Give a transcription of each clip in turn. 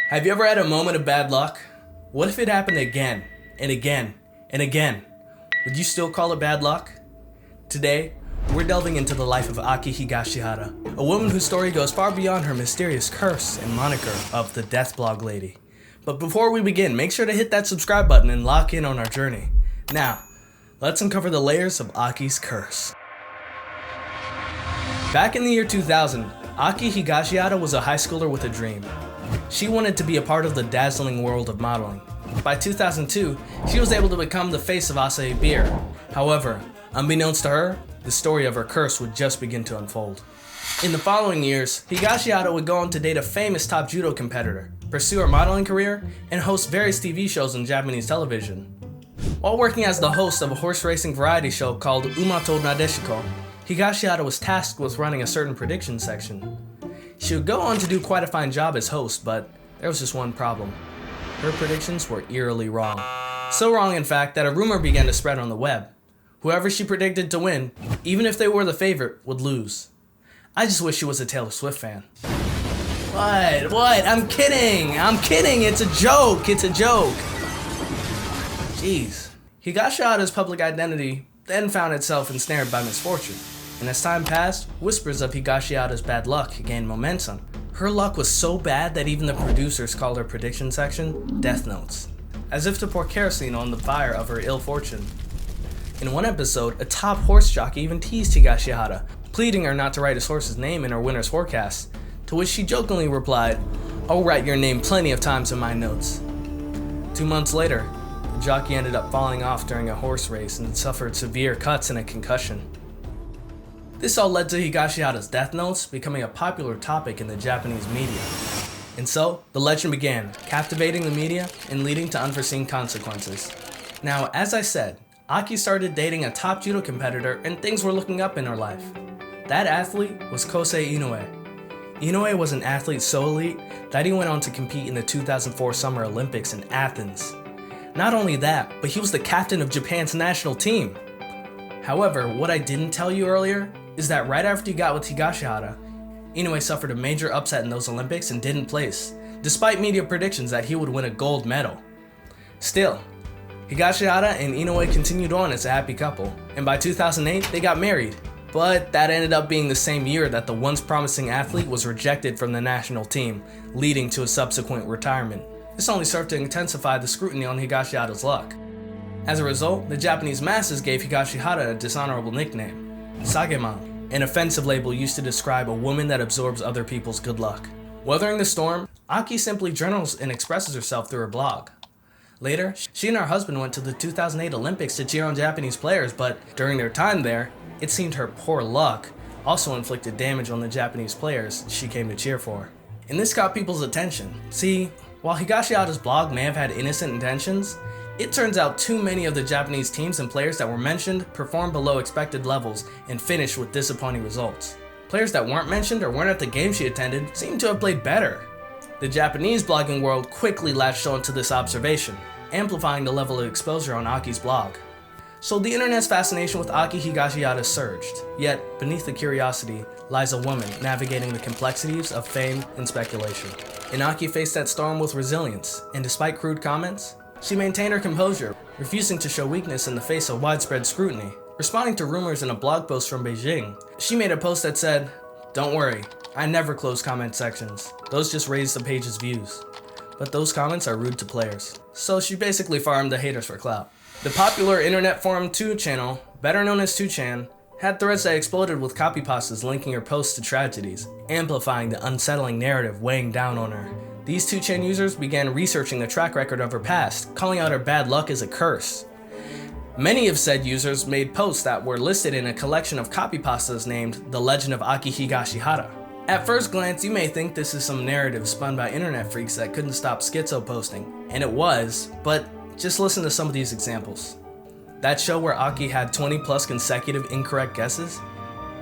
Have you ever had a moment of bad luck? What if it happened again and again and again? Would you still call it bad luck? Today, we're delving into the life of Aki Higashihara, a woman whose story goes far beyond her mysterious curse and moniker of the Death Blog Lady. But before we begin, make sure to hit that subscribe button and lock in on our journey. Now, let's uncover the layers of Aki's curse. Back in the year 2000, Aki Higashihara was a high schooler with a dream. She wanted to be a part of the dazzling world of modeling. By 2002, she was able to become the face of Asahi Beer. However, unbeknownst to her, the story of her curse would just begin to unfold. In the following years, Higashihara would go on to date a famous top judo competitor, pursue her modeling career, and host various TV shows on Japanese television. While working as the host of a horse racing variety show called Umato Nadeshiko, Higashihara was tasked with running a certain prediction section. She would go on to do quite a fine job as host, but there was just one problem. Her predictions were eerily wrong. So wrong, in fact, that a rumor began to spread on the web. Whoever she predicted to win, even if they were the favorite, would lose. I just wish she was a Taylor Swift fan. What? I'm kidding! It's a joke! Jeez. Higashihara's public identity then found itself ensnared by misfortune. And as time passed, whispers of Higashihara's bad luck gained momentum. Her luck was so bad that even the producers called her prediction section Death Notes, as if to pour kerosene on the fire of her ill fortune. In one episode, a top horse jockey even teased Higashihara, pleading her not to write his horse's name in her winner's forecast, to which she jokingly replied, "I'll write your name plenty of times in my notes." 2 months later, the jockey ended up falling off during a horse race and suffered severe cuts and a concussion. This all led to Higashihara's death notes becoming a popular topic in the Japanese media. And so, the legend began, captivating the media and leading to unforeseen consequences. Now, as I said, Aki started dating a top judo competitor and things were looking up in her life. That athlete was Kosei Inoue. Inoue was an athlete so elite that he went on to compete in the 2004 Summer Olympics in Athens. Not only that, but he was the captain of Japan's national team. However, what I didn't tell you earlier is that right after he got with Higashihara, Inoue suffered a major upset in those Olympics and didn't place, despite media predictions that he would win a gold medal. Still, Higashihara and Inoue continued on as a happy couple, and by 2008 they got married. But that ended up being the same year that the once promising athlete was rejected from the national team, leading to a subsequent retirement. This only served to intensify the scrutiny on Higashihara's luck. As a result, the Japanese masses gave Higashihara a dishonorable nickname, Sageman, an offensive label used to describe a woman that absorbs other people's good luck. Weathering the storm, Aki simply journals and expresses herself through her blog. Later, she and her husband went to the 2008 Olympics to cheer on Japanese players, but during their time there, it seemed her poor luck also inflicted damage on the Japanese players she came to cheer for. And this got people's attention. See, while Higashihara's blog may have had innocent intentions, it turns out too many of the Japanese teams and players that were mentioned performed below expected levels and finished with disappointing results. Players that weren't mentioned or weren't at the game she attended seemed to have played better. The Japanese blogging world quickly latched on to this observation, amplifying the level of exposure on Aki's blog. So the internet's fascination with Aki Higashihara surged, yet beneath the curiosity lies a woman navigating the complexities of fame and speculation. And Aki faced that storm with resilience, and despite crude comments, she maintained her composure, refusing to show weakness in the face of widespread scrutiny. Responding to rumors in a blog post from Beijing, she made a post that said, "Don't worry, I never close comment sections. Those just raise the page's views. But those comments are rude to players." So she basically farmed the haters for clout. The popular internet forum 2channel, better known as 2chan, had threads that exploded with copypastas linking her posts to tragedies, amplifying the unsettling narrative weighing down on her. These 2chan users began researching the track record of her past, calling out her bad luck as a curse. Many of said users made posts that were listed in a collection of copypastas named The Legend of Aki Higashihara. At first glance, you may think this is some narrative spun by internet freaks that couldn't stop schizo posting, and it was, but just listen to some of these examples. That show where Aki had 20 plus consecutive incorrect guesses?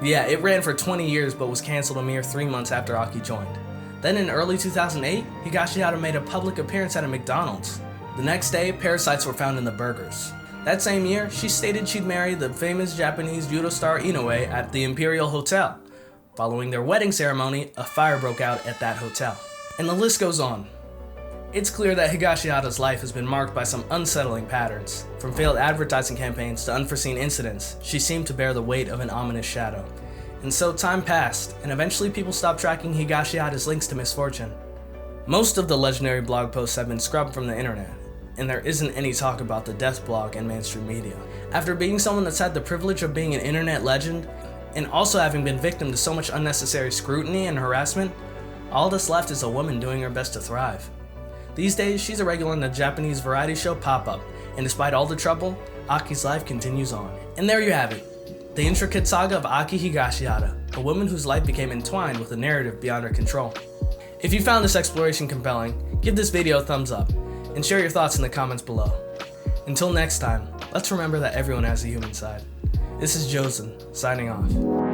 Yeah, it ran for 20 years but was cancelled a mere 3 months after Aki joined. Then in early 2008, Higashihara made a public appearance at a McDonald's. The next day, parasites were found in the burgers. That same year, she stated she'd marry the famous Japanese judo star Inoue at the Imperial Hotel. Following their wedding ceremony, a fire broke out at that hotel. And the list goes on. It's clear that Higashihara's life has been marked by some unsettling patterns. From failed advertising campaigns to unforeseen incidents, she seemed to bear the weight of an ominous shadow. And so time passed, and eventually people stopped tracking Higashihara's links to misfortune. Most of the legendary blog posts have been scrubbed from the internet, and there isn't any talk about the death blog in mainstream media. After being someone that's had the privilege of being an internet legend, and also having been victim to so much unnecessary scrutiny and harassment, all that's left is a woman doing her best to thrive. These days, she's a regular in the Japanese variety show Pop-Up, and despite all the trouble, Aki's life continues on. And there you have it, the intricate saga of Aki Higashihara, a woman whose life became entwined with a narrative beyond her control. If you found this exploration compelling, give this video a thumbs up, and share your thoughts in the comments below. Until next time, let's remember that everyone has a human side. This is Josen, signing off.